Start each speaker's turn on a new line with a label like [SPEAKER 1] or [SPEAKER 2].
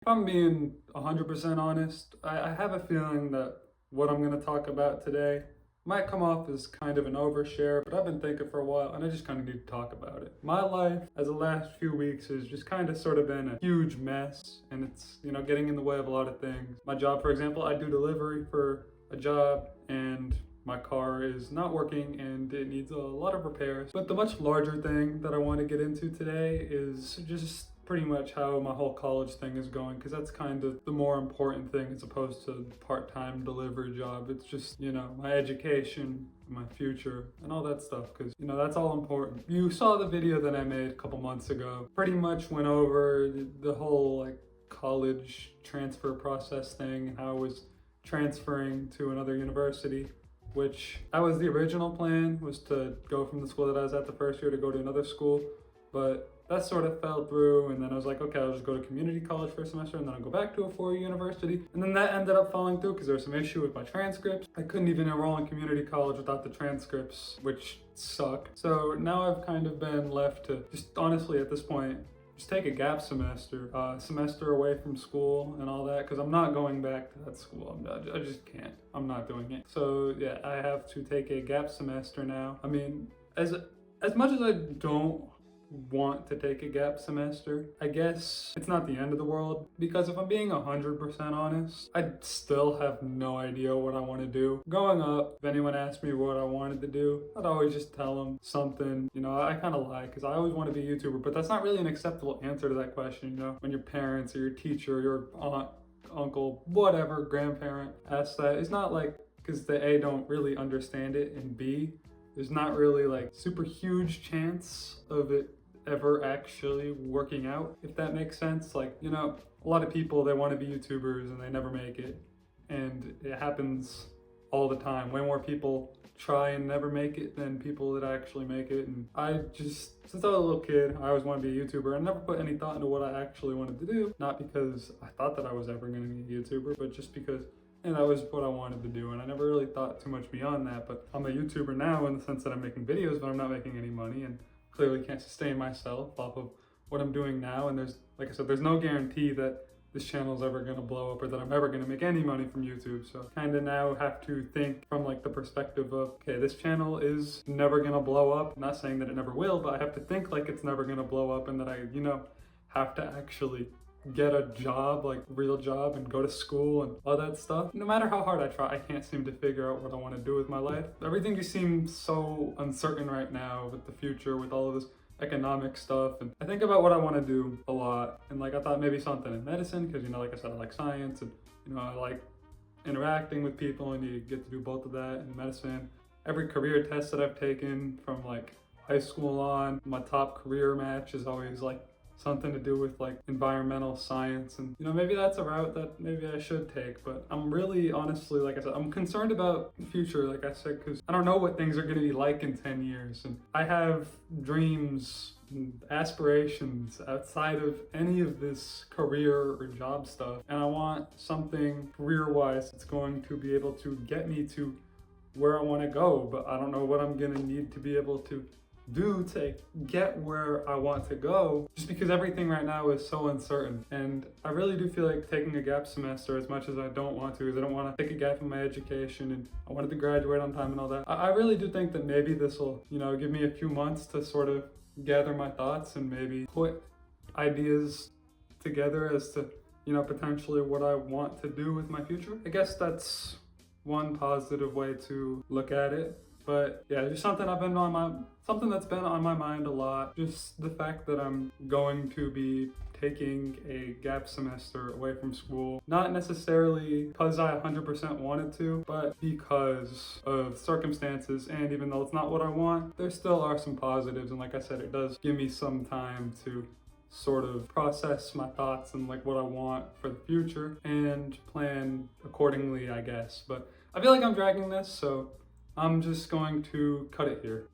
[SPEAKER 1] If I'm being 100% honest, I have a feeling that what I'm going to talk about today might come off as kind of an overshare, but I've been thinking for a while and I just kind of need to talk about it. My life as the last few weeks has just kind of sort of been a huge mess, and it's, getting in the way of a lot of things. My job, for example, I do delivery for a job, and my car is not working and it needs a lot of repairs. But the much larger thing that I want to get into today is just pretty much how my whole college thing is going, because that's kind of the more important thing as opposed to part-time delivery job. It's just, my education, my future, and all that stuff, because, that's all important. You saw the video that I made a couple months ago. Pretty much went over the whole college transfer process thing and how I was transferring to another university, which that was the original plan, was to go from the school that I was at the first year to go to another school. But that sort of fell through, and then I was like, okay, I'll just go to community college for a semester and then I'll go back to a four-year university. And then that ended up falling through because there was some issue with my transcripts. I couldn't even enroll in community college without the transcripts, which suck. So now I've kind of been left to just, honestly at this point, just take a gap semester, semester away from school and all that, because I'm not going back to that school. I just can't. I'm not doing it. So yeah, I have to take a gap semester now. I mean, as much as I don't want to take a gap semester, I guess it's not the end of the world, because if I'm being 100% honest, I still have no idea what I want to do. Growing up, if anyone asked me what I wanted to do, I'd always just tell them something. I kind of lie, because I always want to be a YouTuber, but that's not really an acceptable answer to that question. When your parents or your teacher, your aunt, uncle, whatever, grandparent asks that, it's not like, because they A, don't really understand it, and B, there's not really super huge chance of it ever actually working out, if that makes sense. A lot of people, they want to be YouTubers and they never make it, and it happens all the time. Way more people try and never make it than people that actually make it. And I just, since I was a little kid, I always wanted to be a YouTuber. I never put any thought into what I actually wanted to do, not because I thought that I was ever going to be a YouTuber, but just because that was what I wanted to do, and I never really thought too much beyond that. But I'm a YouTuber now in the sense that I'm making videos, but I'm not making any money, and clearly can't sustain myself off of what I'm doing now. And there's, like I said, there's no guarantee that this channel is ever going to blow up or that I'm ever going to make any money from YouTube. So kind of now have to think from the perspective of, okay, this channel is never going to blow up. I'm not saying that it never will, but I have to think like it's never going to blow up, and that I, have to actually get a job, real job, and go to school and all that stuff. No matter how hard I try, I can't seem to figure out what I want to do with my life. Everything just seems so uncertain right now with the future, with all of this economic stuff. And I think about what I want to do a lot. And I thought maybe something in medicine, because, like I said, I like science, and, I like interacting with people, and you get to do both of that in medicine. Every career test that I've taken from high school on, my top career match is always something to do with environmental science. And maybe that's a route that maybe I should take. But I'm really, honestly, like I said, I'm concerned about the future, like I said, because I don't know what things are going to be like in 10 years. And I have dreams and aspirations outside of any of this career or job stuff, and I want something career-wise that's going to be able to get me to where I want to go. But I don't know what I'm going to need to be able to do to get where I want to go, just because everything right now is so uncertain. And I really do feel like taking a gap semester, as much as I don't want to, because I don't want to take a gap in my education, and I wanted to graduate on time and all that. I really do think that maybe this will, give me a few months to sort of gather my thoughts and maybe put ideas together as to, potentially what I want to do with my future. I guess that's one positive way to look at it. But yeah, just something that's been on my mind a lot. Just the fact that I'm going to be taking a gap semester away from school. Not necessarily because I 100% wanted to, but because of circumstances. And even though it's not what I want, there still are some positives. And like I said, it does give me some time to sort of process my thoughts and what I want for the future and plan accordingly, I guess. But I feel like I'm dragging this, so I'm just going to cut it here.